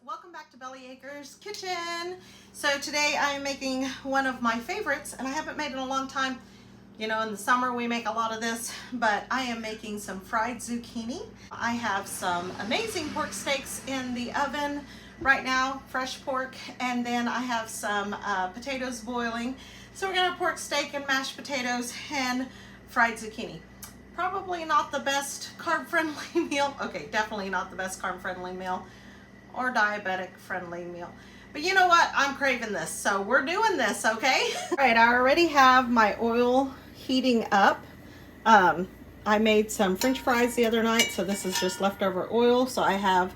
welcome back to Belly Acres Kitchen. So today I am making one of my favorites, and I haven't made it in a long time. You know, in the summer we make a lot of this, but I am making some fried zucchini. I have some amazing pork steaks in the oven right now, fresh pork, and then I have some potatoes boiling. So we're gonna have pork steak and mashed potatoes and fried zucchini. Probably not the best carb-friendly meal. Okay, definitely not the best carb-friendly meal or diabetic-friendly meal. But you know what? I'm craving this, so we're doing this, okay? All right, I already have my oil heating up. I made some French fries the other night, so this is just leftover oil. So I have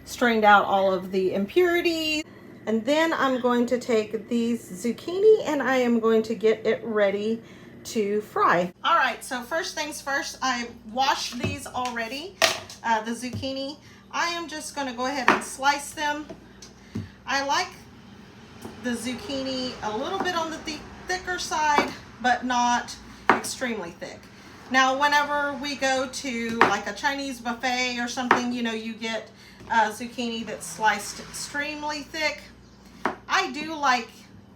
strained out all of the impurities. And then I'm going to take these zucchini and I am going to get it ready to fry. All right, so first things first, I washed these already, the zucchini. I am just going to go ahead and slice them. I like the zucchini a little bit on the thicker side, but not extremely thick. Now, whenever we go to like a Chinese buffet or something, you know, you get zucchini that's sliced extremely thick. I do like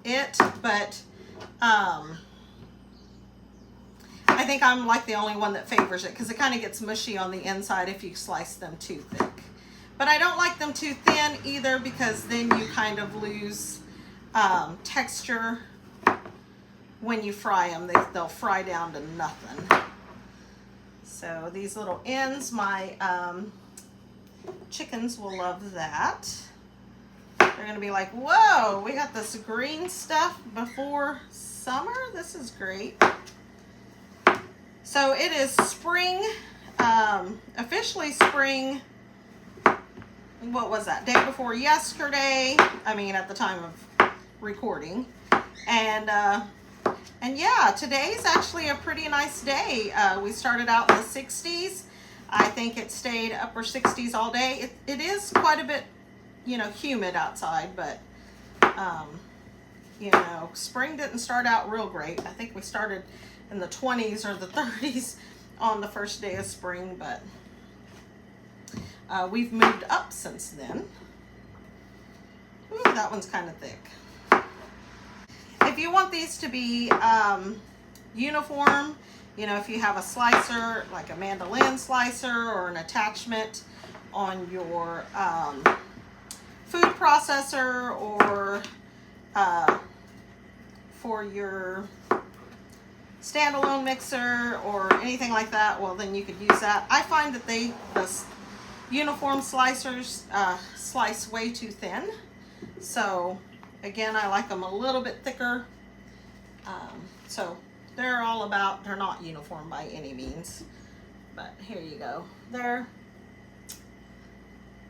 it, but I think I'm like the only one that favors it because it kind of gets mushy on the inside if you slice them too thick. But I don't like them too thin either because then you kind of lose texture when you fry them. They'll fry down to nothing. So these little ends, my chickens will love that. They're gonna be like, whoa, we got this green stuff before summer? This is great. So it is spring, officially spring, what was that, day before yesterday? I mean, at the time of recording. And yeah, today's actually a pretty nice day. We started out in the 60s. I think it stayed upper 60s all day. It is quite a bit, you know, humid outside, but, you know, spring didn't start out real great. I think we started in the 20s or the 30s on the first day of spring, but we've moved up since then. Ooh, that one's kind of thick. If you want these to be uniform, you know, if you have a slicer, like a mandolin slicer or an attachment on your food processor or for your standalone mixer or anything like that, well, then you could use that. I find that the uniform slicers slice way too thin. So again, I like them a little bit thicker. So they're all about, they're not uniform by any means, but here you go. They're,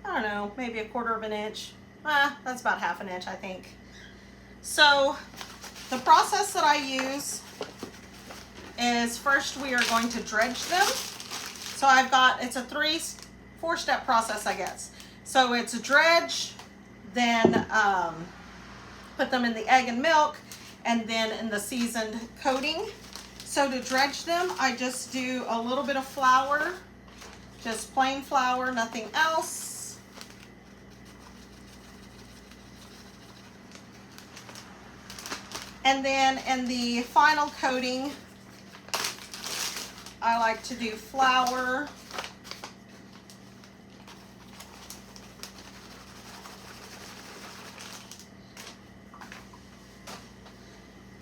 I don't know, maybe 1/4 of an inch. That's about 1/2 inch, I think. So the process that I use is first we are going to dredge them. So I've got, it's a 4-step process, I guess. So it's a dredge, then put them in the egg and milk, and then in the seasoned coating. So to dredge them, I just do a little bit of flour, just plain flour, nothing else. And then in the final coating, I like to do flour,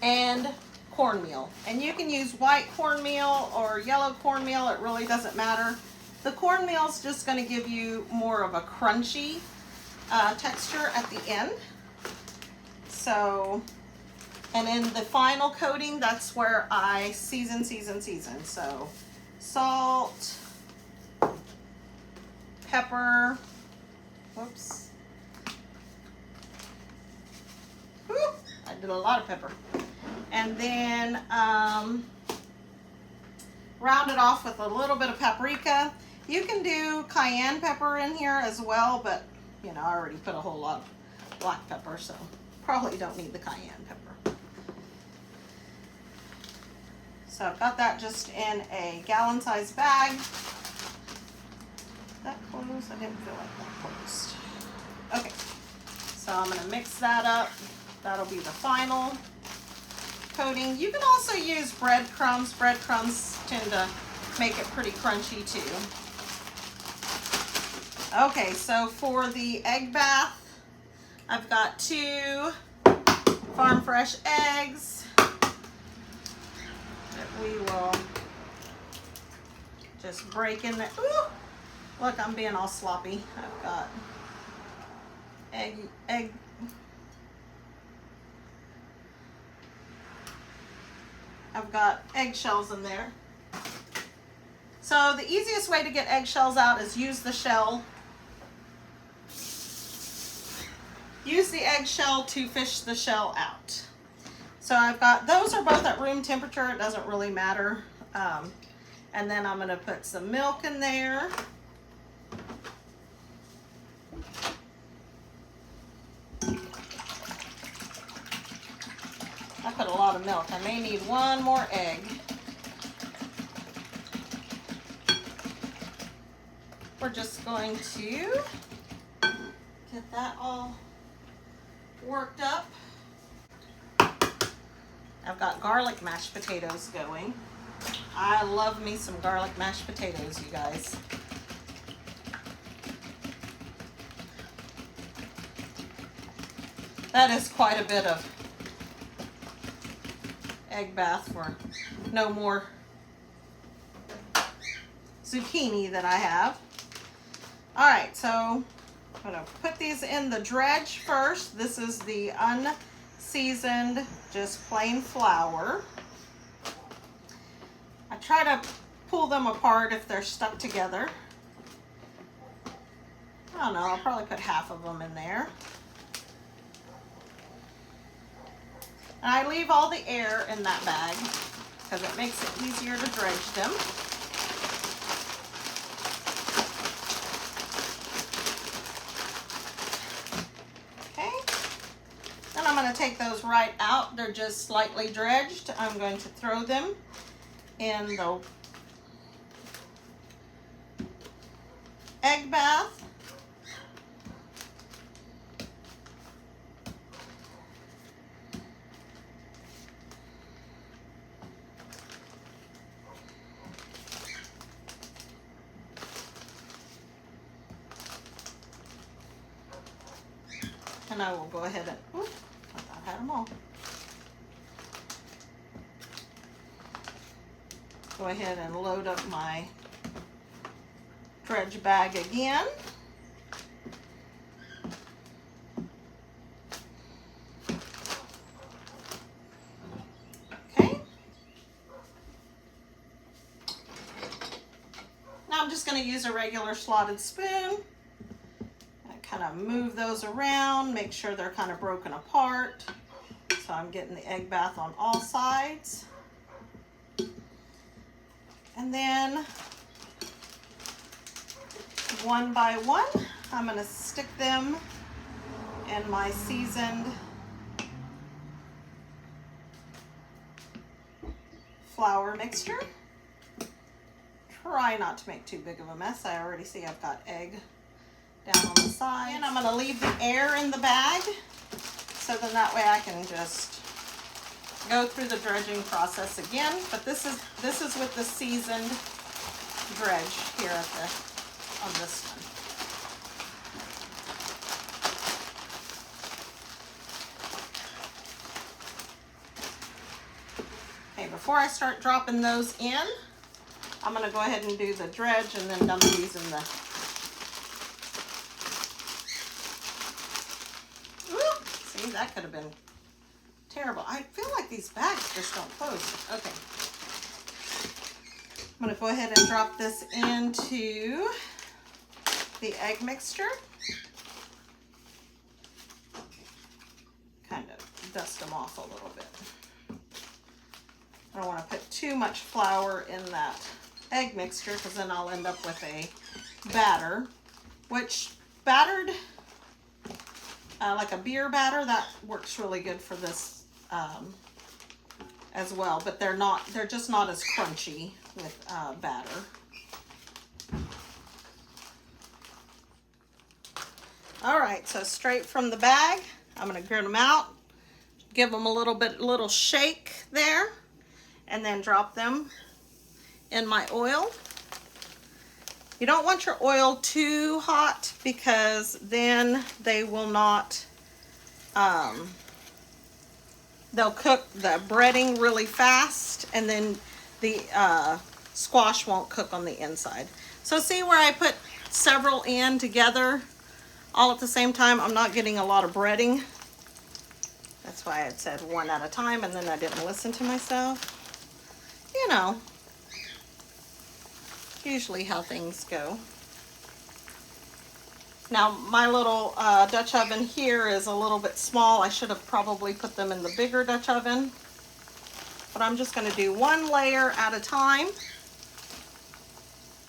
and cornmeal. And you can use white cornmeal or yellow cornmeal, it really doesn't matter. The cornmeal is just going to give you more of a crunchy texture at the end. So, and in the final coating, that's where I season. So salt, pepper, whoops. Whew, I did a lot of pepper. And then round it off with a little bit of paprika. You can do cayenne pepper in here as well, but you know, I already put a whole lot of black pepper, so probably don't need the cayenne pepper. So I've got that just in a gallon-sized bag. that close? I didn't feel like that closed. Okay, so I'm going to mix that up. That'll be the final coating. You can also use breadcrumbs. Breadcrumbs tend to make it pretty crunchy too. Okay, so for the egg bath, I've got 2 farm fresh eggs that we will just break in there. Ooh, look, I'm being all sloppy. I've got egg. I've got eggshells in there. So the easiest way to get eggshells out is use the shell. Use the eggshell to fish the shell out. So I've got, those are both at room temperature. It doesn't really matter. And then I'm going to put some milk in there. I put a lot of milk. I may need 1 more egg. We're just going to get that all worked up. I've got garlic mashed potatoes going. I love me some garlic mashed potatoes, you guys. That is quite a bit of egg bath for no more zucchini that I have. All right, so I'm gonna put these in the dredge first. This is the unseasoned, just plain flour. I try to pull them apart if they're stuck together. I don't know, I'll probably put half of them in there. And I leave all the air in that bag because it makes it easier to dredge them. I'm going to take those right out. They're just slightly dredged. I'm going to throw them in the egg bath. And I will go ahead and, I thought I had them all. Go ahead and load up my dredge bag again. Okay. Now I'm just going to use a regular slotted spoon. Kind of move those around, make sure they're kind of broken apart. So I'm getting the egg bath on all sides. And then one by one, I'm going to stick them in my seasoned flour mixture. Try not to make too big of a mess. I already see I've got egg down on the side. And I'm going to leave the air in the bag so then that way I can just go through the dredging process again. But this is with the seasoned dredge here on this one. Okay, before I start dropping those in, I'm going to go ahead and do the dredge and then dump these in the that could have been terrible. I feel like these bags just don't close. Okay. I'm going to go ahead and drop this into the egg mixture. Kind of dust them off a little bit. I don't want to put too much flour in that egg mixture because then I'll end up with a batter, which battered like a beer batter, that works really good for this as well, but they're just not as crunchy with batter. All right, so straight from the bag, I'm gonna grit them out, give them a little shake there, and then drop them in my oil. You don't want your oil too hot because then they will not, they'll cook the breading really fast, and then the squash won't cook on the inside. So see where I put several in together all at the same time? I'm not getting a lot of breading. That's why I said one at a time, and then I didn't listen to myself. You know, usually how things go. Now my little Dutch oven here is a little bit small. I should have probably put them in the bigger Dutch oven, but I'm just going to do one layer at a time.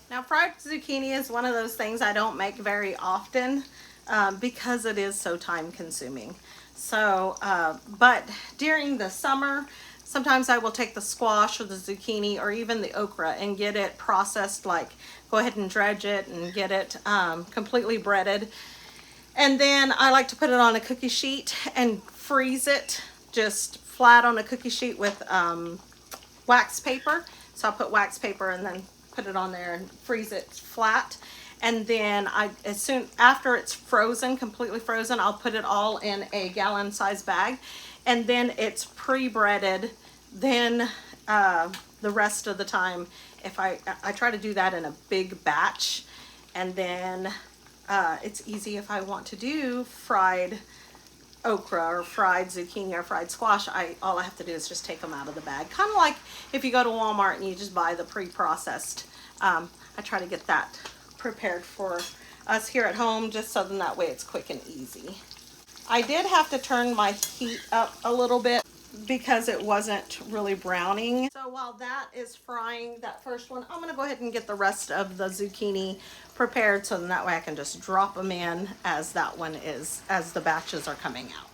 Now fried zucchini is one of those things I don't make very often because it is so time consuming. So, but during the summer, sometimes I will take the squash or the zucchini or even the okra and get it processed, like go ahead and dredge it and get it completely breaded. And then I like to put it on a cookie sheet and freeze it just flat on a cookie sheet with wax paper. So I'll put wax paper and then put it on there and freeze it flat. And then as soon after it's frozen, completely frozen, I'll put it all in a gallon size bag, and then it's pre-breaded. Then the rest of the time, if I try to do that in a big batch, and then it's easy if I want to do fried okra or fried zucchini or fried squash. All I have to do is just take them out of the bag, kind of like if you go to Walmart and you just buy the pre-processed. I try to get that prepared for us here at home, just so then that way it's quick and easy. I did have to turn my heat up a little bit because it wasn't really browning. So while that is frying, that first one, I'm going to go ahead and get the rest of the zucchini prepared, so then that way I can just drop them in as that one is, as the batches are coming out.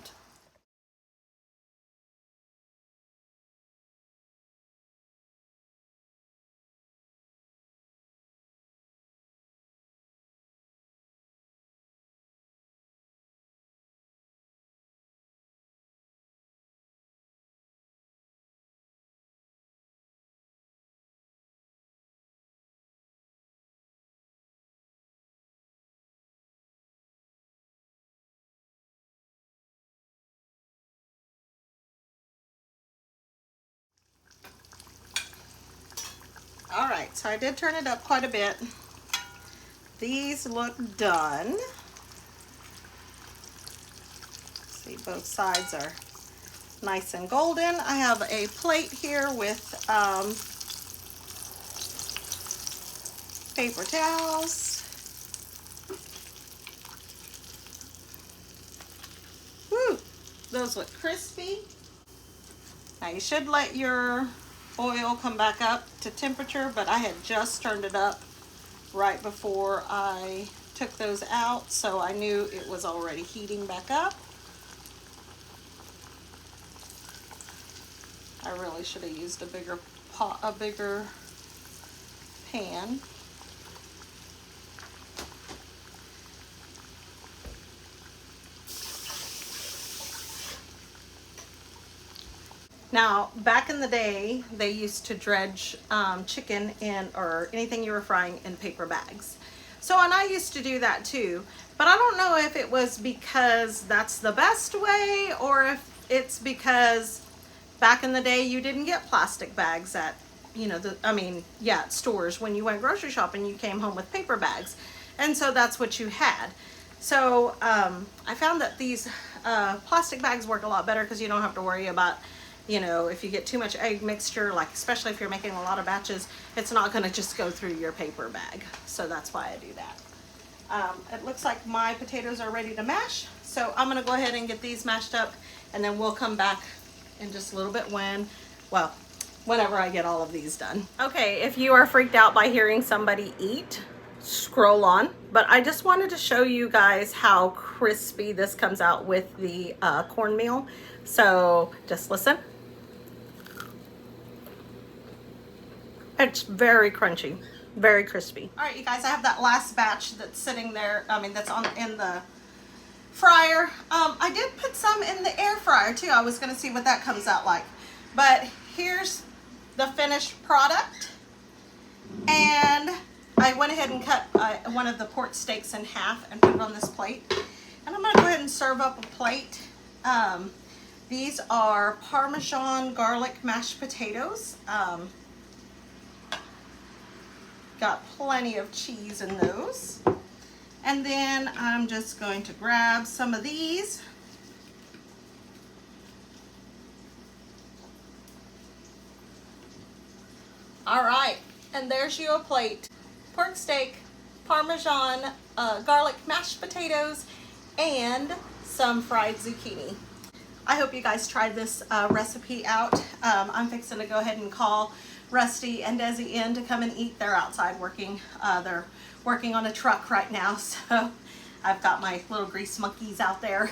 All right, so I did turn it up quite a bit. These look done. See, both sides are nice and golden. I have a plate here with paper towels. Woo, those look crispy. Now you should let your oil come back up to temperature, but I had just turned it up right before I took those out, so I knew it was already heating back up. I really should have used a bigger pot, a bigger pan. Now, back in the day, they used to dredge chicken in, or anything you were frying, in paper bags. So, and I used to do that too, but I don't know if it was because that's the best way, or if it's because back in the day you didn't get plastic bags at, you know, at stores. When you went grocery shopping, you came home with paper bags, and so that's what you had. So I found that these plastic bags work a lot better because you don't have to worry about, you know, if you get too much egg mixture, like especially if you're making a lot of batches, it's not going to just go through your paper bag. So that's why I do that. It looks like my potatoes are ready to mash, so I'm going to go ahead and get these mashed up, and then we'll come back in just a little bit whenever I get all of these done. Okay, if you are freaked out by hearing somebody eat, scroll on, but I just wanted to show you guys how crispy this comes out with the cornmeal. So just listen. It's very crunchy, very crispy. All right, you guys, I have that last batch that's sitting there. That's in the fryer. I did put some in the air fryer too. I was gonna see what that comes out like. But here's the finished product. And I went ahead and cut one of the pork steaks in half and put it on this plate. And I'm gonna go ahead and serve up a plate. These are Parmesan garlic mashed potatoes. Got plenty of cheese in those. And then I'm just going to grab some of these. All right, and there's you a plate. Pork steak, Parmesan garlic mashed potatoes, and some fried zucchini. I hope you guys tried this recipe out. I'm fixing to go ahead and call Rusty and Desi in to come and eat. They're outside working. They're working on a truck right now, so I've got my little grease monkeys out there.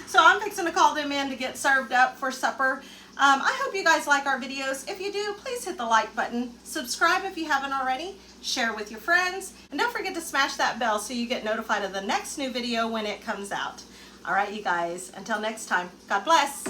So I'm fixing to call them in to get served up for supper. I hope you guys like our videos. If you do, please hit the like button. Subscribe if you haven't already. Share with your friends. And don't forget to smash that bell so you get notified of the next new video when it comes out. All right, you guys, until next time, God bless.